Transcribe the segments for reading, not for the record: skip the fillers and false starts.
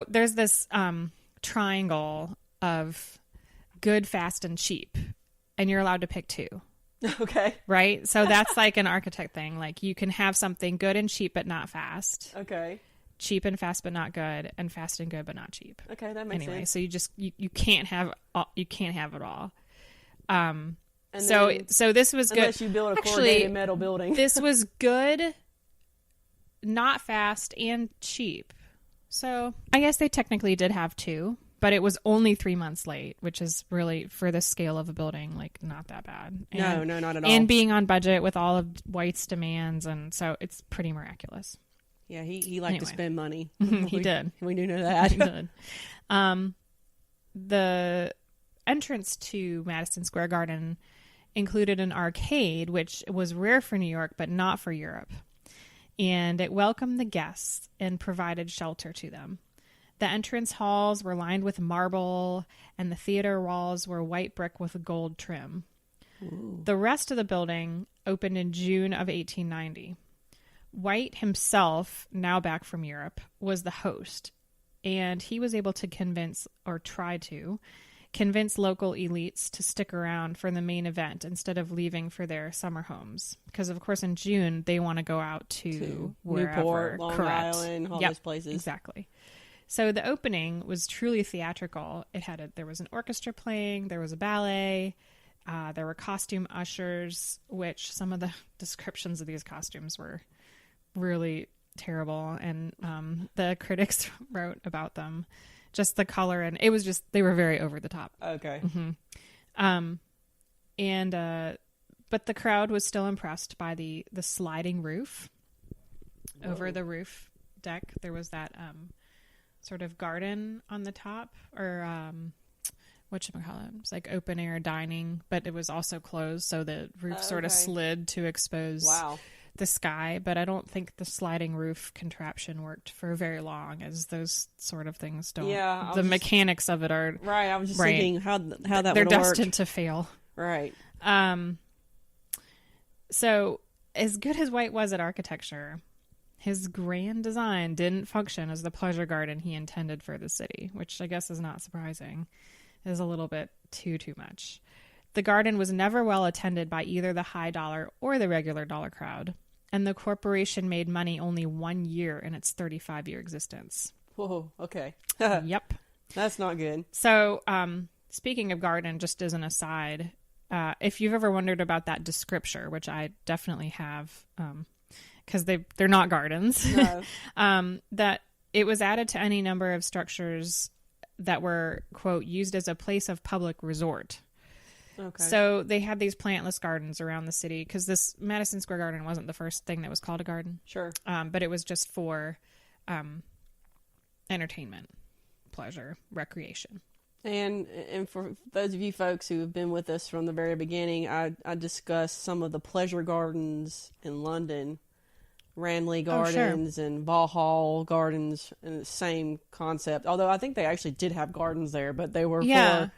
There's this triangle of good, fast, and cheap, and you're allowed to pick two. Okay. Right? So that's like an architect thing. Like you can have something good and cheap but not fast. Okay. Cheap and fast but not good, and fast and good but not cheap. Okay, that makes sense. So you can't have it all. And so this was good. Unless you build a corrugated metal building. This was good, not fast, and cheap. So I guess they technically did have two, but it was only 3 months late, which is really, for the scale of a building, like not that bad. No, not at all. And being on budget with all of White's demands, and so it's pretty miraculous. Yeah, he liked to spend money. He did. We do know that. He did. The entrance to Madison Square Garden included an arcade, which was rare for New York, but not for Europe. And it welcomed the guests and provided shelter to them. The entrance halls were lined with marble, and the theater walls were white brick with gold trim. Ooh. The rest of the building opened in June of 1890. White himself, now back from Europe, was the host, and he was able to convince local elites to stick around for the main event instead of leaving for their summer homes. Because, of course, in June, they want to go out to wherever. Newport, Long Island, all those places. Exactly. So the opening was truly theatrical. There was an orchestra playing, there was a ballet, there were costume ushers, which some of the descriptions of these costumes were really terrible, and the critics wrote about them, just the color, and it was just, they were very over the top. Okay. Mm-hmm. But the crowd was still impressed by the sliding roof. Whoa. Over the roof deck there was that sort of garden on the top, or whatchamacallit, it was like open air dining, but it was also closed, so the roof sort of slid to expose the sky. But I don't think the sliding roof contraption worked for very long, as those sort of things don't. Yeah, the mechanics of it are right. I was just thinking how that would work. They're destined to fail. Right. So as good as White was at architecture, his grand design didn't function as the pleasure garden he intended for the city, which I guess is not surprising. It is a little bit too much. The garden was never well attended by either the high dollar or the regular dollar crowd, and the corporation made money only 1 year in its 35-year existence. Whoa, okay. Yep. That's not good. So, speaking of garden, just as an aside, if you've ever wondered about that descriptor, which I definitely have, because they're not gardens, no. That it was added to any number of structures that were, quote, used as a place of public resort. Okay. So they had these plantless gardens around the city, because this Madison Square Garden wasn't the first thing that was called a garden. Sure. But it was just for entertainment, pleasure, recreation. And for those of you folks who have been with us from the very beginning, I discussed some of the pleasure gardens in London, Ranelagh Gardens and Vauxhall Gardens, and the same concept. Although I think they actually did have gardens there, but they were for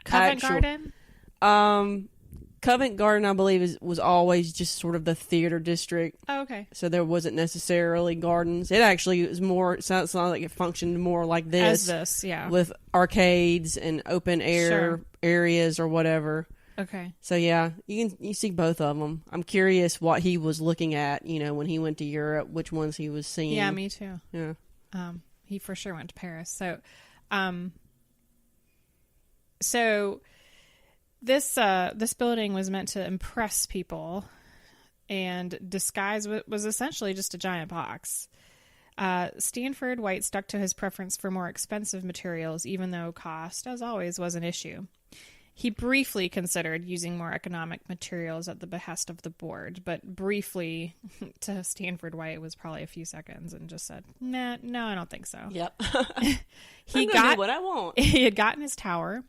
Covent Garden. Covent Garden, I believe, was always just sort of the theater district. Oh, okay. So there wasn't necessarily gardens. It actually was more. It sounds like it functioned more like this, with arcades and open air areas or whatever. Okay. So yeah, you see both of them. I'm curious what he was looking at, when he went to Europe, which ones he was seeing. Yeah, me too. Yeah. He for sure went to Paris. So, this building was meant to impress people, and disguise was essentially just a giant box. Stanford White stuck to his preference for more expensive materials, even though cost, as always, was an issue. He briefly considered using more economic materials at the behest of the board, but briefly to Stanford White was probably a few seconds, and just said, "Nah, no, I don't think so." Yep. He got what I want. He had gotten his tower,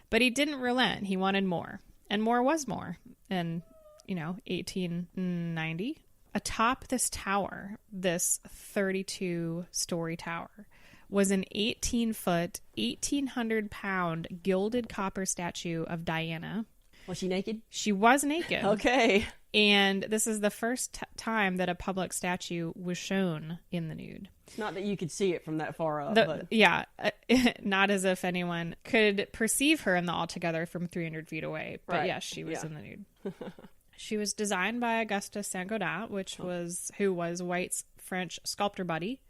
but he didn't relent. He wanted more, and more was more. And 1890, atop this tower, this 32-story tower, was an 18-foot, 1,800-pound gilded copper statue of Diana. Was she naked? She was naked. Okay. And this is the first time that a public statue was shown in the nude. Not that you could see it from that far up. But. Yeah, not as if anyone could perceive her in the altogether from 300 feet away. But right. yes, she was in the nude. She was designed by Auguste Saint-Gaudens, who was White's French sculptor buddy,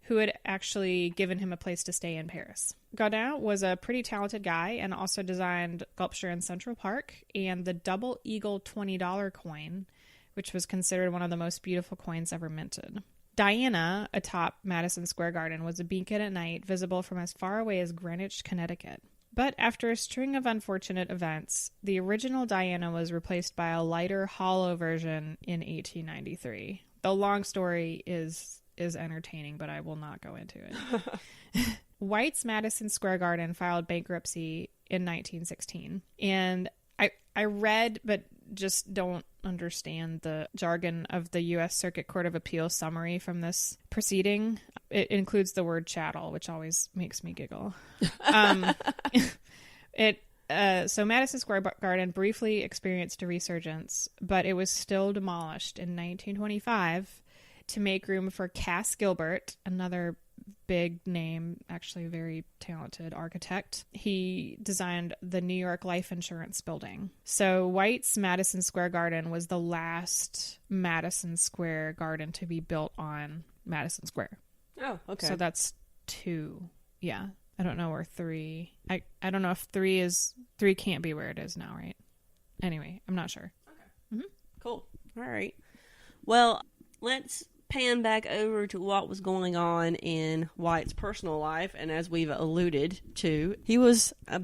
who had actually given him a place to stay in Paris. Gaudin was a pretty talented guy and also designed sculpture in Central Park and the Double Eagle $20 coin, which was considered one of the most beautiful coins ever minted. Diana, atop Madison Square Garden, was a beacon at night, visible from as far away as Greenwich, Connecticut. But after a string of unfortunate events, the original Diana was replaced by a lighter, hollow version in 1893. The long story is entertaining, but I will not go into it. White's Madison Square Garden filed bankruptcy in 1916. And I read, but just don't understand the jargon of the U.S. Circuit Court of Appeals summary from this proceeding. It includes the word chattel, which always makes me giggle. So Madison Square Garden briefly experienced a resurgence, but it was still demolished in 1925 to make room for Cass Gilbert, another big name, actually very talented architect. He designed the New York Life Insurance Building. So White's Madison Square Garden was the last Madison Square Garden to be built on Madison Square. Oh, okay. So that's 2. Yeah. I don't know where 3. I don't know if 3 can't be where it is now, right? Anyway, I'm not sure. Okay. Mm-hmm. Cool. All right. Well, let's pan back over to what was going on in White's personal life. And as we've alluded to, he was a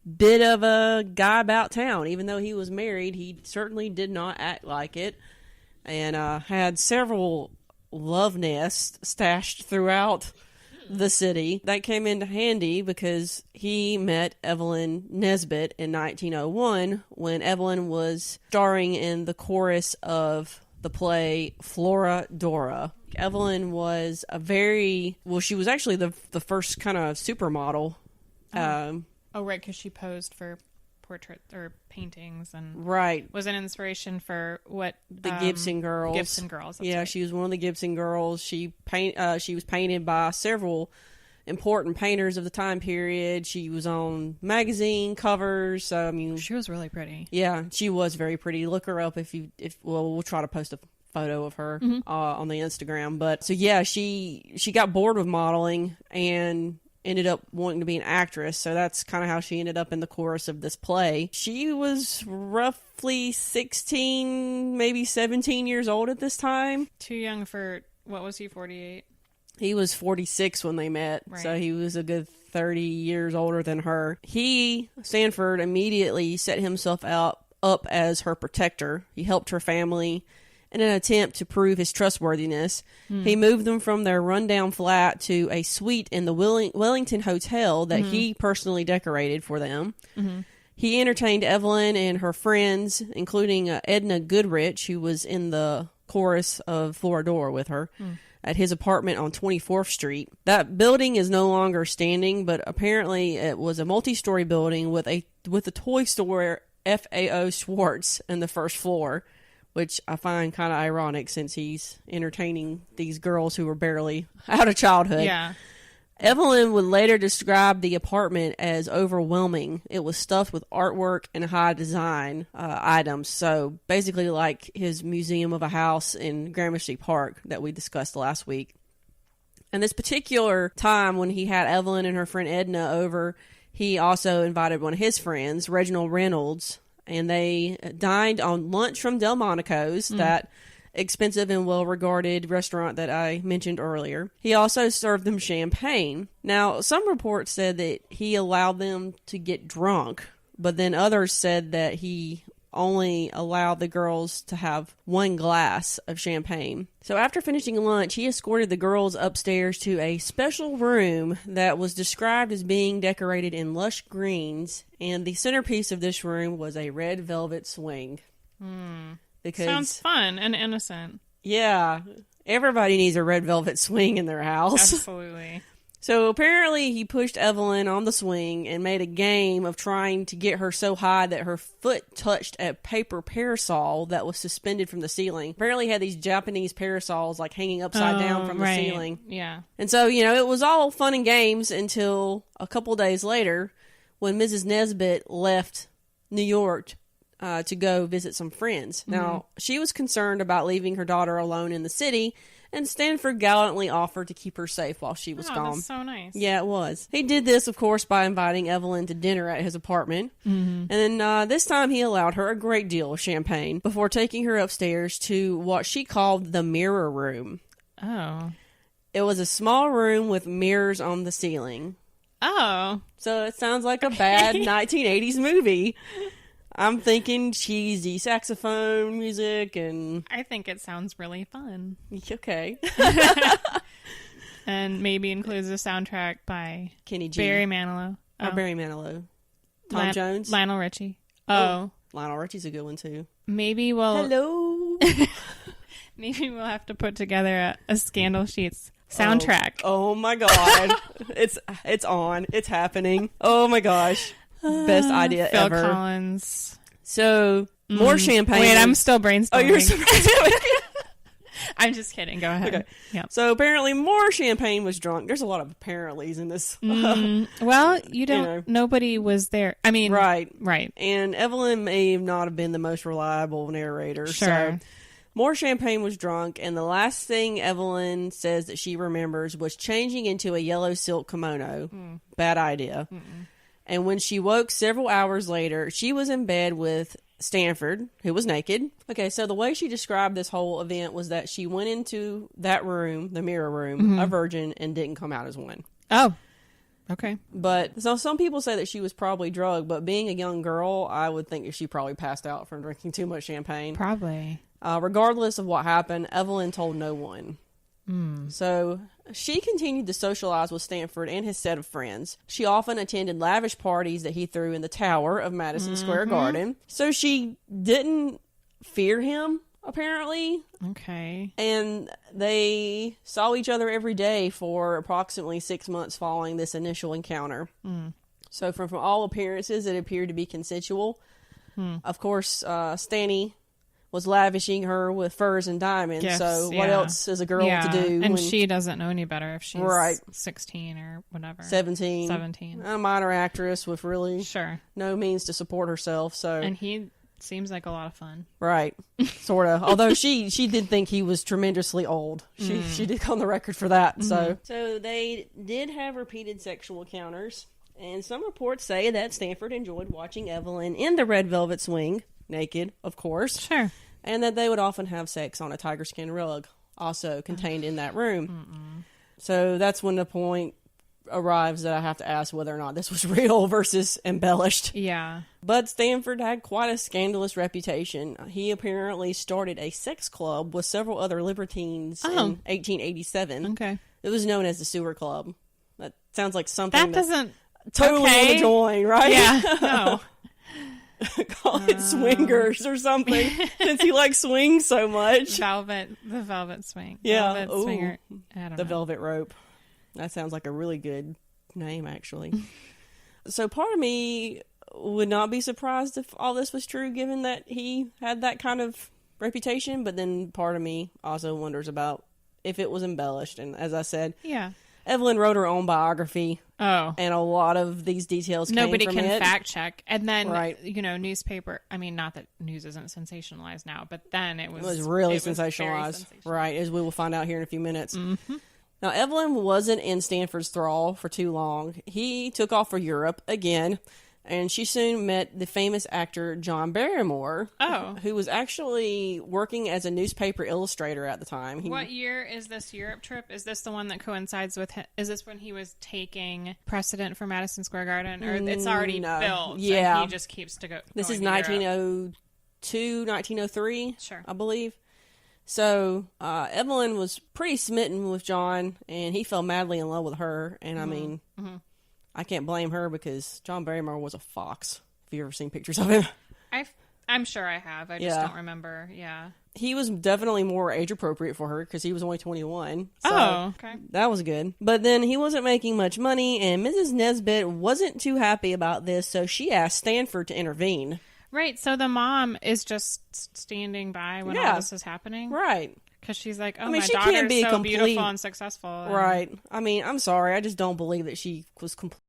bit of a guy about town. Even though he was married, he certainly did not act like it, and had several love nests stashed throughout the city. That came into handy because he met Evelyn Nesbit in 1901 when Evelyn was starring in the chorus of the play Florodora. Evelyn was she was actually the first kind of supermodel. Right, because she posed for portraits or paintings and right, was an inspiration for what the Gibson girls. That's yeah, right. She was one of the Gibson girls. She was painted by several important painters of the time period. She was on magazine covers. I mean, she was really pretty. Yeah, she was very pretty. Look her up if we'll try to post a photo of her on the Instagram. But so yeah, she got bored with modeling and ended up wanting to be an actress. So that's kind of how she ended up in the chorus of this play. She was roughly 16, maybe 17 years old at this time. Too young for, what was he, 48? He was 46 when they met, right. So he was a good 30 years older than her. Stanford, immediately set himself up as her protector. He helped her family in an attempt to prove his trustworthiness. He moved them from their rundown flat to a suite in the Wellington Hotel that he personally decorated for them. He entertained Evelyn and her friends, including Edna Goodrich, who was in the chorus of Florodora with her, at his apartment on 24th Street. That building is no longer standing, but apparently it was a multi-story building with the toy store FAO Schwartz in the first floor, which I find kind of ironic since he's entertaining these girls who were barely out of childhood. Yeah. Evelyn would later describe the apartment as overwhelming. It was stuffed with artwork and high design items. So basically like his museum of a house in Gramercy Park that we discussed last week. And this particular time when he had Evelyn and her friend Edna over, he also invited one of his friends, Reginald Reynolds, and they dined on lunch from Delmonico's, that expensive and well-regarded restaurant that I mentioned earlier. He also served them champagne. Now, some reports said that he allowed them to get drunk, but then others said that he only allowed the girls to have one glass of champagne. So after finishing lunch, he escorted the girls upstairs to a special room that was described as being decorated in lush greens, and the centerpiece of this room was a red velvet swing. Because, sounds fun and innocent. Yeah. Everybody needs a red velvet swing in their house. Absolutely. So apparently he pushed Evelyn on the swing and made a game of trying to get her so high that her foot touched a paper parasol that was suspended from the ceiling. Apparently he had these Japanese parasols like hanging upside down from the ceiling. Yeah. And so, it was all fun and games until a couple days later when Mrs. Nesbit left New York to go visit some friends. Mm-hmm. Now, she was concerned about leaving her daughter alone in the city, and Stanford gallantly offered to keep her safe while she was gone. That's so nice. Yeah, it was. He did this, of course, by inviting Evelyn to dinner at his apartment. Mm-hmm. And then this time he allowed her a great deal of champagne before taking her upstairs to what she called the mirror room. Oh. It was a small room with mirrors on the ceiling. Oh. So it sounds like a bad 1980s movie. I'm thinking cheesy saxophone music and... I think it sounds really fun. Okay. And maybe includes a soundtrack by Kenny G. Barry Manilow. Oh, Barry Manilow. Tom Jones? Lionel Richie. Oh. Lionel Richie's a good one, too. Maybe we'll... Hello? Maybe we'll have to put together a Scandal Sheets soundtrack. Oh my God. It's on. It's happening. Oh my gosh. Best idea Phil ever. Collins. So, more champagne. Wait, I'm still brainstorming. Oh, you're still brainstorming? I'm just kidding. Go ahead. Okay. Yep. So, apparently more champagne was drunk. There's a lot of apparentlys in this. Well, you don't... Nobody was there. I mean... Right. Right. And Evelyn may not have been the most reliable narrator. Sure. So, more champagne was drunk, and the last thing Evelyn says that she remembers was changing into a yellow silk kimono. Bad idea. Mm-mm. And when she woke several hours later, she was in bed with Stanford, who was naked. Okay, so the way she described this whole event was that she went into that room, the mirror room, a virgin, and didn't come out as one. Oh, okay. But so some people say that she was probably drugged, but being a young girl, I would think that she probably passed out from drinking too much champagne. Probably. Regardless of what happened, Evelyn told no one. So she continued to socialize with Stanford and his set of friends. She often attended lavish parties that he threw in the tower of Madison Square Garden. So she didn't fear him, apparently. Okay. And they saw each other every day for approximately 6 months following this initial encounter. So from all appearances, it appeared to be consensual. Of course, Stanny was lavishing her with furs and didiamonds. Gifts, so what else is a girl to do? And she doesn't know any better if she's 16 or whatever. 17. A minor actress with really no means to support herself. So and he seems like a lot of fun. Right. Sort of. Although she did think he was tremendously old. She did go on the record for that. So they did have repeated sexual encounters. And some reports say that Stanford enjoyed watching Evelyn in the red velvet swing, naked, of course. Sure. And that they would often have sex on a tiger skin rug, also contained in that room. So that's when the point arrives that I have to ask whether or not this was real versus embellished. Yeah. But Stanford had quite a scandalous reputation. He apparently started a sex club with several other libertines in 1887. Okay. It was known as the Sewer Club. That sounds like something that doesn't totally want to join, right? Yeah. No. Call it swingers or something, since he likes swings so much. The velvet swing. Yeah. Velvet swinger. I don't know. Velvet rope. That sounds like a really good name, actually. So part of me would not be surprised if all this was true, given that he had that kind of reputation. But then part of me also wonders about if it was embellished. And as I said, Evelyn wrote her own biography. Oh. And a lot of these details came from it. Nobody can fact check. And then, newspaper, I mean, not that news isn't sensationalized now, but then it was really sensationalized. Right, as we will find out here in a few minutes. Now, Evelyn wasn't in Stanford's thrall for too long. He took off for Europe again, and she soon met the famous actor John Barrymore, who was actually working as a newspaper illustrator at the time. What year is this Europe trip? Is this the one that coincides with is this when he was taking precedent for Madison Square Garden? Or it's already built, and he just keeps to go This is 1902, 1903, I believe. So, Evelyn was pretty smitten with John, and he fell madly in love with her, and I mean... I can't blame her because John Barrymore was a fox. Have you ever seen pictures of him? I I'm sure I have. I just don't remember. Yeah. He was definitely more age appropriate for her because he was only 21. So okay. That was good. But then he wasn't making much money, and Mrs. Nesbit wasn't too happy about this, so she asked Stanford to intervene. Right. So the mom is just standing by when all this is happening. Right. Because she's like, my she daughter's can't be so beautiful and successful. Right. I mean, I'm sorry. I just don't believe that she was completely